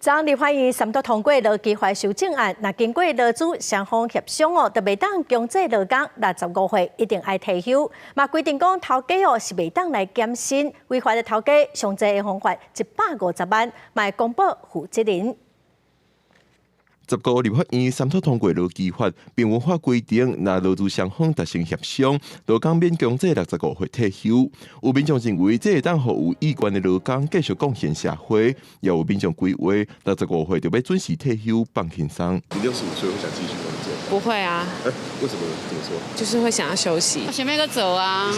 昨立法院三读通过劳基法修正案，那经过劳资双方协商就袂当强制劳工65岁一定爱退休。嘛规定讲头家是袂当来减薪，违法的头家上济会罚款150万，嘛会公布负责人。 19立法院三读通过劳基法，并文化规定，若劳资双方达成协商，劳工免强制65岁退休。有民众认为，这会当互有意愿的劳工继续贡献社会，也有民众规划65岁就要准时退休放轻松。你65岁会想继续工作？不会啊。为什么这么说？就是会想要休息。前面一个走啊。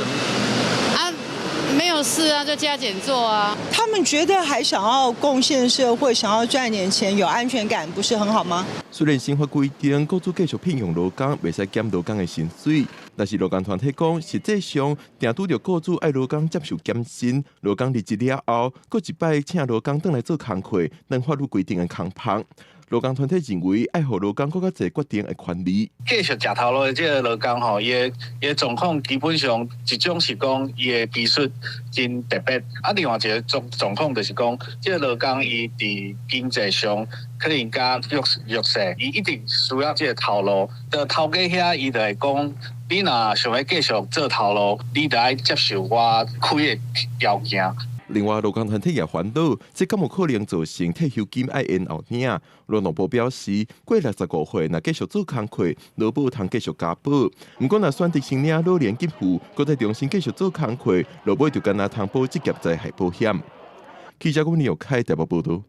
没有事啊，就加减做啊。他们觉得还想要贡献社会，想要赚点钱，有安全感，不是很好吗？虽然新法规定，雇主继续聘用劳工，袂使减劳工的薪水，但是劳工团体讲，实际上定拄着雇主爱劳工接受减薪，劳工离职了后，搁一摆请劳工转来做工课，当法律规定的工棚。 劳工团体认为，爱互劳工更加侪决定的权利。继续食头路的这个劳工吼，伊的状况基本上一种是讲伊的技术真特别，另外一个状况就是讲，这个劳工伊伫经济上可能加弱势，伊一定需要这个头路。的头家遐伊就会讲，你若想要继续做头路，你就要接受我开的条件。 另外，劳工团体也烦恼，这敢有可能造成退休金爱延后领？劳动部表示，过65岁若继续做工课，劳保通继续加保。不过，若选择先领老年给付，搁再重新继续做工课，劳保就干那通保职业灾害保险。记者郭尼有开台北报道。